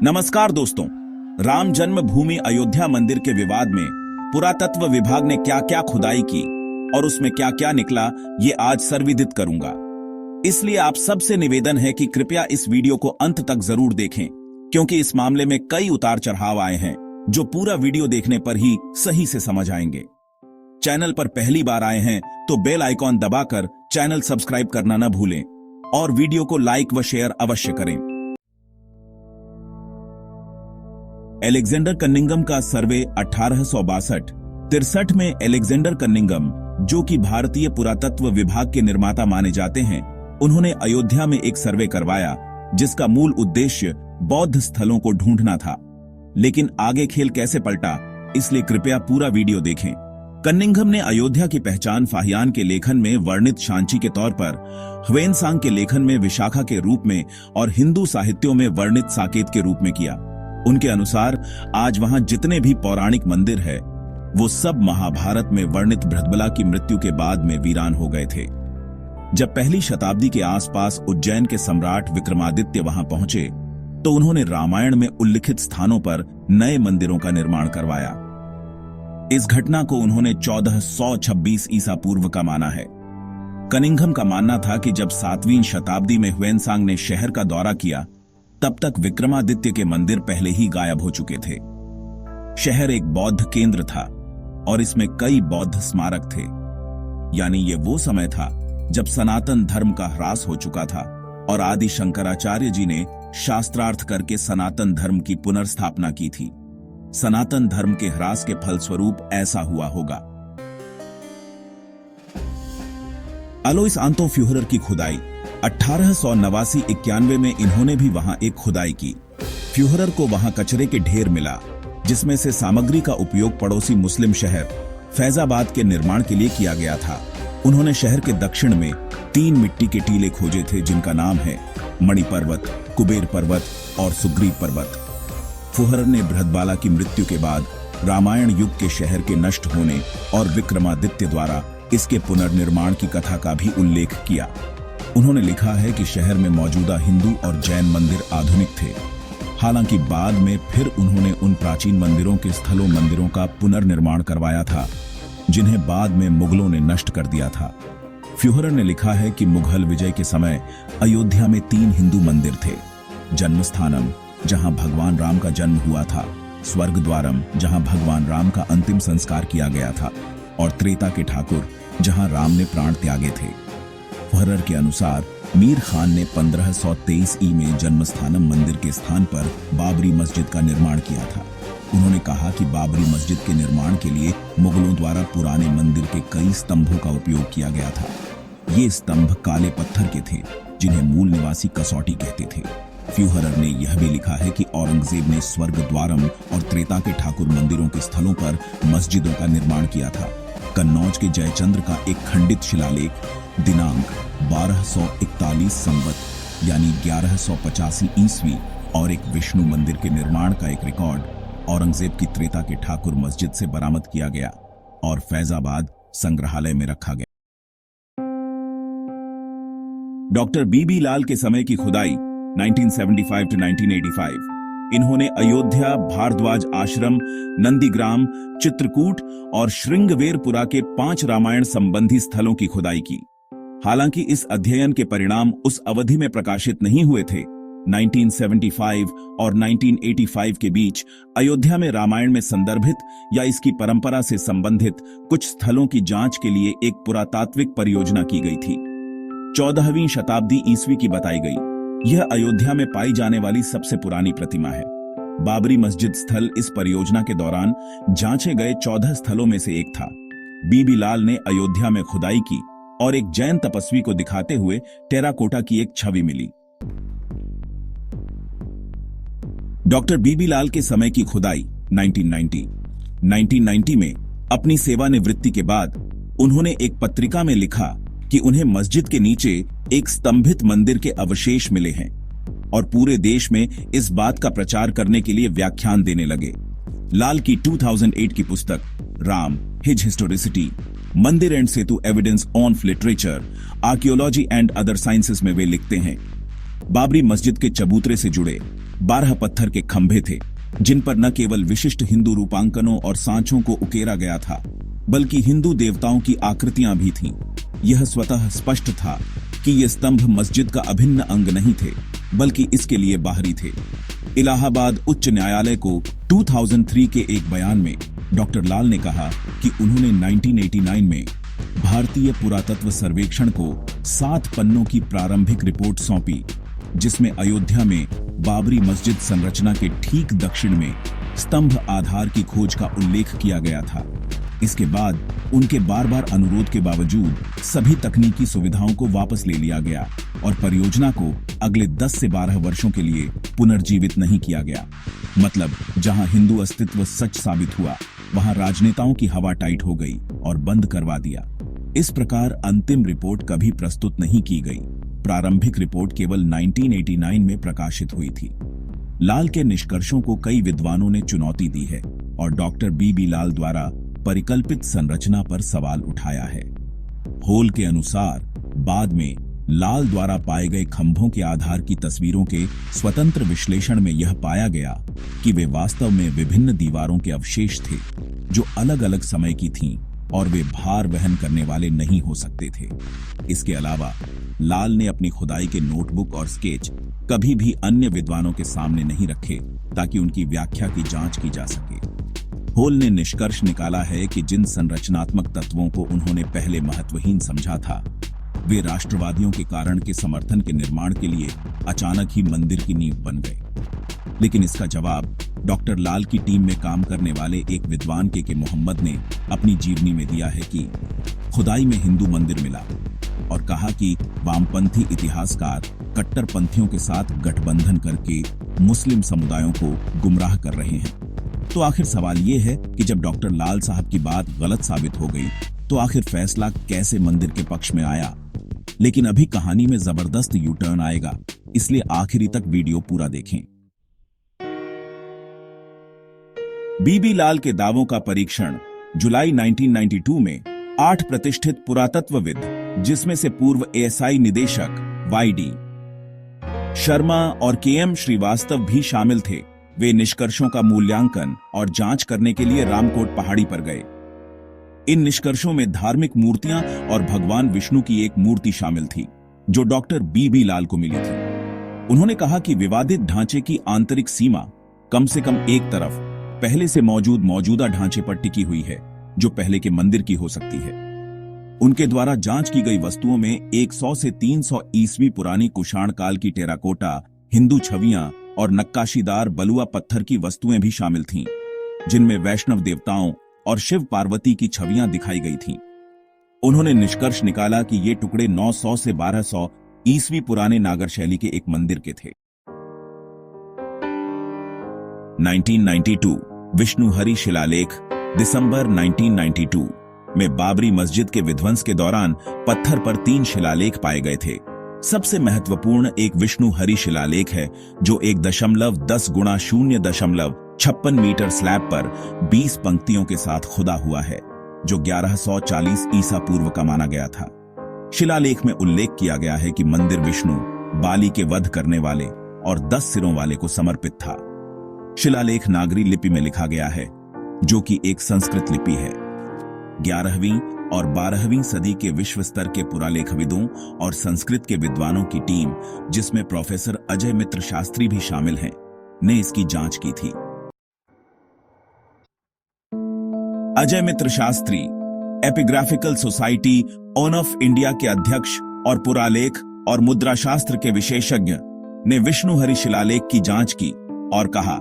नमस्कार दोस्तों। राम जन्मभूमि अयोध्या मंदिर के विवाद में पुरातत्व विभाग ने क्या क्या खुदाई की और उसमें क्या क्या निकला, ये आज सर्वविदित करूंगा। इसलिए आप सबसे निवेदन है कि कृपया इस वीडियो को अंत तक जरूर देखें, क्योंकि इस मामले में कई उतार चढ़ाव आए हैं जो पूरा वीडियो देखने पर ही सही से समझ आएंगे। चैनल पर पहली बार आए हैं तो बेल आइकॉन दबाकर चैनल सब्सक्राइब करना न भूलें और वीडियो को लाइक व शेयर अवश्य करें। एलेक्जेंडर कनिंघम का सर्वे 1862-63 में एलेक्जेंडर कनिंघम, जो कि भारतीय पुरातत्व विभाग के निर्माता माने जाते हैं, उन्होंने अयोध्या में एक सर्वे करवाया जिसका मूल उद्देश्य बौद्ध स्थलों को ढूंढना था। लेकिन आगे खेल कैसे पलटा, इसलिए कृपया पूरा वीडियो देखें। कनिंघम ने अयोध्या की पहचान फाहियान के लेखन में वर्णित शांची के तौर पर, ह्वेनसांग के लेखन में विशाखा के रूप में और हिंदू साहित्यों में वर्णित साकेत के रूप में किया। उनके अनुसार आज वहां जितने भी पौराणिक मंदिर है वो सब महाभारत में वर्णित बृहद्बला की मृत्यु के बाद में वीरान हो गए थे। जब पहली शताब्दी के आसपास उज्जैन के सम्राट विक्रमादित्य वहां पहुंचे तो उन्होंने रामायण में उल्लिखित स्थानों पर नए मंदिरों का निर्माण करवाया। इस घटना को उन्होंने 1426 ईसा पूर्व का माना है। कनिंघम का मानना था कि जब 7वीं शताब्दी में ह्वेनसांग ने शहर का दौरा किया तब तक विक्रमादित्य के मंदिर पहले ही गायब हो चुके थे। शहर एक बौद्ध केंद्र था और इसमें कई बौद्ध स्मारक थे। यानी ये वो समय था जब सनातन धर्म का ह्रास हो चुका था और आदि शंकराचार्य जी ने शास्त्रार्थ करके सनातन धर्म की पुनर्स्थापना की थी। सनातन धर्म के ह्रास के फलस्वरूप ऐसा हुआ होगा। अलोइस आंतो फ्यूहरर की खुदाई 1889-91 में इन्होंने भी वहां एक खुदाई की। फ्यूहरर को वहां कचरे के ढेर मिला जिसमें से सामग्री का उपयोग पड़ोसी मुस्लिम शहर फैजाबाद के निर्माण के लिए किया गया था। उन्होंने शहर के दक्षिण में 3 मिट्टी के टीले खोजे थे जिनका नाम है मणि पर्वत, कुबेर पर्वत और सुग्रीव पर्वत। फ्यूहरर ने बृहद्बला की मृत्यु के बाद रामायण युग के शहर के नष्ट होने और विक्रमादित्य द्वारा इसके पुनर्निर्माण की कथा का भी उल्लेख किया। उन्होंने लिखा है कि शहर में मौजूदा हिंदू और जैन मंदिर आधुनिक थे। हालांकि बाद में फिर उन्होंने उन प्राचीन मंदिरों के स्थलों मंदिरों का पुनर्निर्माण करवाया था जिन्हें बाद में मुगलों ने नष्ट कर दिया था। फ्यूहरर ने लिखा है कि मुगल विजय के समय अयोध्या में 3 हिंदू मंदिर थे। जन्मस्थानम, जहां भगवान राम का जन्म हुआ था, स्वर्ग द्वारम, जहां भगवान राम का अंतिम संस्कार किया गया था, और त्रेता के ठाकुर, जहां राम ने प्राण त्यागे थे। फ्यूहरर के अनुसार मीर खान ने 1523 ई में जन्मस्थानम मंदिर के स्थान पर बाबरी मस्जिद का निर्माण किया था। उन्होंने कहा कि बाबरी मस्जिद के निर्माण के लिए मुगलों द्वारा पुराने मंदिर के कई स्तंभों का उपयोग किया गया था। ये स्तंभ काले पत्थर के थे जिन्हें मूल निवासी कसौटी कहते थे। फ्यूहरर ने यह भी लिखा है कि औरंगजेब ने स्वर्ग द्वारम और त्रेता के ठाकुर मंदिरों के स्थलों पर मस्जिदों का निर्माण किया था। कन्नौज के जयचंद्र का एक खंडित शिलालेख दिनांक 1241 संवत यानी 1185 ईस्वी और एक विष्णु मंदिर के निर्माण का एक रिकॉर्ड औरंगजेब की त्रेता के ठाकुर मस्जिद से बरामद किया गया और फैजाबाद संग्रहालय में रखा गया। डॉक्टर बीबी लाल के समय की खुदाई 1975-1985। इन्होंने अयोध्या, भारद्वाज आश्रम, नंदीग्राम, चित्रकूट और श्रृंगवेरपुरा के 5 रामायण संबंधी स्थलों की खुदाई की। हालांकि इस अध्ययन के परिणाम उस अवधि में प्रकाशित नहीं हुए थे। 1975 और 1985 के बीच अयोध्या में रामायण में संदर्भित या इसकी परंपरा से संबंधित कुछ स्थलों की जांच के लिए एक पुरातात्विक परियोजना की गई थी। 14वीं शताब्दी ईस्वी की बताई गई। यह अयोध्या में पाई जाने वाली सबसे पुरानी प्रतिमा है। बाबरी मस्जिद स्थल इस परियोजना के दौरान जांचे गए 14 स्थलों में से एक था। बीबी लाल ने अयोध्या में खुदाई की और एक जैन तपस्वी को दिखाते हुए टेराकोटा की एक छवि मिली। डॉक्टर बीबी लाल के समय की खुदाई 1990 में अपनी सेवानिवृत्ति के बाद उन्होंने एक पत्रिका में लिखा कि उन्हें मस्जिद के नीचे एक स्तंभित मंदिर के अवशेष मिले हैं और पूरे देश में इस बात का प्रचार करने के लिए व्याख्यान देने लगे। लाल की 2008 की पुस्तक राम हिज हिस्टोरिसिटी, मंदिर and Setu evidence on literature, archaeology and other sciences में वे लिखते हैं, बाबरी मस्जिद के चबूतरे से जुड़े 12 पत्थर के खंभे थे, जिन पर न केवल विशिष्ट हिंदू रूपांकनों और सांचों को उकेरा गया था, बल्कि हिंदू देवताओं की आकृतियां भी थीं। यह स्वतः स्पष्ट था कि ये स्तंभ मस्जिद का अभिन्न अंग नहीं थे, बल्कि इसके लिए बाहरी थे। इलाहाबाद उच्च न्यायालय को 2003 के एक बयान में डॉक्टर लाल ने कहा कि उन्होंने 1989 में भारतीय पुरातत्व सर्वेक्षण को 7 पन्नों की प्रारंभिक रिपोर्ट सौंपी, जिसमें अयोध्या में बाबरी मस्जिद संरचना के ठीक दक्षिण में स्तंभ आधार की खोज का उल्लेख किया गया था। इसके बाद उनके बार बार अनुरोध के बावजूद सभी तकनीकी सुविधाओं को वापस ले लिया गया और परियोजना को अगले 10 से 12 वर्षों के लिए पुनर्जीवित नहीं किया गया। मतलब जहां हिंदू अस्तित्व सच साबित हुआ, वहां राजनेताओं की हवा टाइट हो गई और बंद करवा दिया। इस प्रकार अंतिम रिपोर्ट कभी प्रस्तुत नहीं की गई। प्रारंभिक रिपोर्ट केवल 1989 में प्रकाशित हुई थी। लाल के निष्कर्षों को कई विद्वानों ने चुनौती दी है और डॉक्टर बी लाल द्वारा परिकल्पित संरचना पर सवाल उठाया है। होल के अनुसार बाद में लाल द्वारा पाए गए खंभों के आधार की तस्वीरों के स्वतंत्र विश्लेषण में यह पाया गया कि वे वास्तव में विभिन्न दीवारों के अवशेष थे, जो अलग अलग समय की थीं और वे भार वहन करने वाले नहीं हो सकते थे। इसके अलावा लाल ने अपनी खुदाई के नोटबुक और स्केच कभी भी अन्य विद्वानों के सामने नहीं रखे, ताकि उनकी व्याख्या की जांच की जा सके। होल ने निष्कर्ष निकाला है कि जिन संरचनात्मक तत्वों को उन्होंने पहले महत्वहीन समझा था, वे राष्ट्रवादियों के कारण के समर्थन के निर्माण के लिए अचानक ही मंदिर की नींव बन गए। लेकिन इसका जवाब डॉक्टर लाल की टीम में काम करने वाले एक विद्वान के मोहम्मद ने अपनी जीवनी में दिया है कि खुदाई में हिंदू मंदिर मिला और कहा कि वामपंथी इतिहासकार कट्टरपंथियों के साथ गठबंधन करके मुस्लिम समुदायों को गुमराह कर रहे हैं। तो आखिर सवाल ये है कि जब डॉक्टर लाल साहब की बात गलत साबित हो गई, तो आखिर फैसला कैसे मंदिर के पक्ष में आया। लेकिन अभी कहानी में जबरदस्त यू टर्न आएगा, इसलिए आखिरी तक वीडियो पूरा देखें। बी लाल के दावों का परीक्षण। जुलाई 1992 में 8 प्रतिष्ठित पुरातत्वविद, जिसमें से पूर्व एएसआई निदेशक वाईडी शर्मा और केएम श्रीवास्तव भी शामिल थे, वे निष्कर्षों का मूल्यांकन और जांच करने के लिए रामकोट पहाड़ी पर गए। इन निष्कर्षों में धार्मिक मूर्तियां और भगवान विष्णु की एक मूर्ति शामिल थी, जो डॉक्टर बी लाल को मिली थी। उन्होंने कहा कि विवादित ढांचे की आंतरिक सीमा कम से कम एक तरफ पहले से मौजूदा ढांचे पर टिकी हुई है, जो पहले के मंदिर की हो सकती है। उनके द्वारा जांच की गई वस्तुओं में 100 से 300 ईस्वी पुरानी कुषाण काल की टेराकोटा, हिंदू छवियां और नक्काशीदार बलुआ पत्थर की वस्तुएं भी शामिल थीं, जिनमें वैष्णव देवताओं और शिव पार्वती की छवियां दिखाई गई थीं। उन्होंने निष्कर्ष निकाला कि ये टुकड़े 900 से 1200 ईस्वी पुराने नागर शैली के एक मंदिर के थे। 1992 विष्णु हरि शिलालेख। दिसंबर 1992 में बाबरी मस्जिद के विध्वंस के दौरान पत्थर पर 3 शिलालेख पाए गए थे। सबसे महत्वपूर्ण एक विष्णु हरि शिलालेख है, जो 1.10 गुणा 0.56 मीटर स्लैब पर 20 पंक्तियों के साथ खुदा हुआ है, जो 1140 ईसा पूर्व का माना गया था। शिलालेख में उल्लेख किया गया है कि मंदिर विष्णु, बाली के वध करने वाले और 10 सिरों वाले को समर्पित था। शिलालेख नागरी लिपि में लिखा गया है, जो कि एक संस्कृत लिपि है। 11वीं और 12वीं सदी के विश्व स्तर के पुरालेखविदों और संस्कृत के विद्वानों की टीम, जिसमें प्रोफेसर अजय मित्र शास्त्री भी शामिल हैं, ने इसकी जांच की थी। Ajay Mitra Shastri epigraphical society of India के अध्यक्ष और पुरालेख और मुद्रा शास्त्र के विशेषज्ञ ने विष्णु हरि शिलालेख की जांच की और कहा,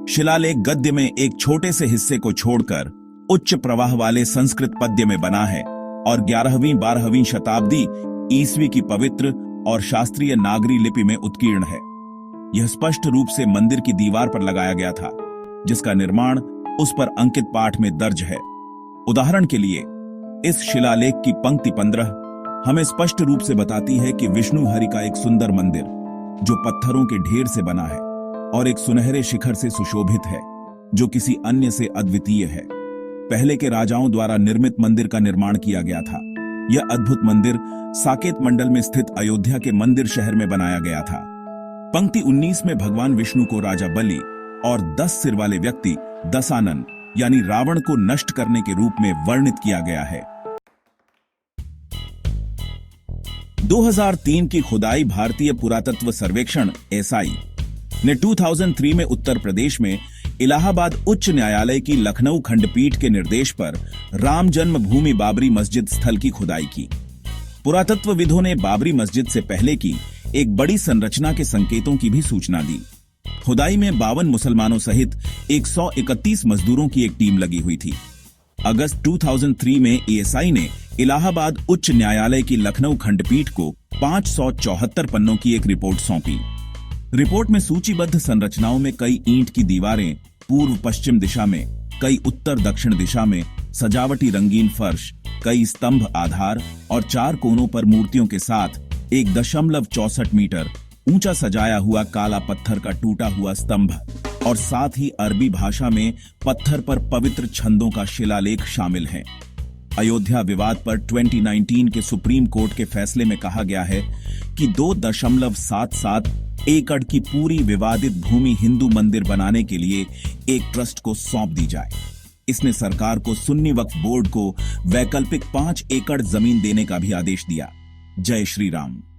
शिलालेख गद्य में एक छोटे से हिस्से को छोड़कर उच्च प्रवाह वाले संस्कृत पद्य में बना है और 11वीं-12वीं शताब्दी ईस्वी की पवित्र और शास्त्रीय नागरी लिपि में उत्कीर्ण है। यह स्पष्ट रूप से मंदिर की दीवार पर लगाया गया था, जिसका निर्माण उस पर अंकित पाठ में दर्ज है। उदाहरण के लिए, इस शिलालेख की पंक्ति 15 हमें स्पष्ट रूप से बताती है कि विष्णु हरि का एक सुंदर मंदिर, जो पत्थरों के ढेर से बना है और एक सुनहरे शिखर से सुशोभित है, जो किसी अन्य से अद्वितीय है, पहले के राजाओं द्वारा निर्मित मंदिर का निर्माण किया गया था। यह अद्भुत मंदिर साकेत मंडल में स्थित अयोध्या के मंदिर शहर में बनाया गया था। पंक्ति 19 में भगवान विष्णु को राजा बलि और 10 सिर वाले व्यक्ति दशानन यानी रावण को नष्ट करने के रूप में वर्णित किया गया है। 2003 की खुदाई भारतीय पुरातत्व सर्वेक्षण (एसआई) ने 2003 में उत्तर प्रदेश में इलाहाबाद उच्च न्यायालय की लखनऊ खंडपीठ के निर्देश पर राम जन्मभूमि बाबरी मस्जिद स्थल की खुदाई की। पुरातत्वविदों ने बाबरी मस्जिद से पहले की एक बड़ी संरचना के संकेतों की भी सूचना दी। खुदाई में 52 मुसलमानों सहित 131 मजदूरों की एक टीम लगी हुई थी। अगस्त 2003 में एएसआई ने इलाहाबाद उच्च न्यायालय की लखनऊ खंडपीठ को 574 पन्नों की एक रिपोर्ट सौंपी। रिपोर्ट में सूचीबद्ध संरचनाओं में कई ईंट की दीवारें पूर्व पश्चिम दिशा में, कई उत्तर दक्षिण दिशा में, सजावटी रंगीन फर्श, कई स्तंभ आधार और 4 कोनों पर मूर्तियों के साथ 1.64 मीटर ऊंचा सजाया हुआ काला पत्थर का टूटा हुआ स्तंभ और साथ ही अरबी भाषा में पत्थर पर पवित्र छंदों का शिलालेख शामिल है। अयोध्या विवाद पर 2019 के सुप्रीम कोर्ट के फैसले में कहा गया है कि 2.77 एकड़ की पूरी विवादित भूमि हिंदू मंदिर बनाने के लिए एक ट्रस्ट को सौंप दी जाए। इसने सरकार को सुन्नी वक्फ बोर्ड को वैकल्पिक 5 एकड़ जमीन देने का भी आदेश दिया। जय श्री राम।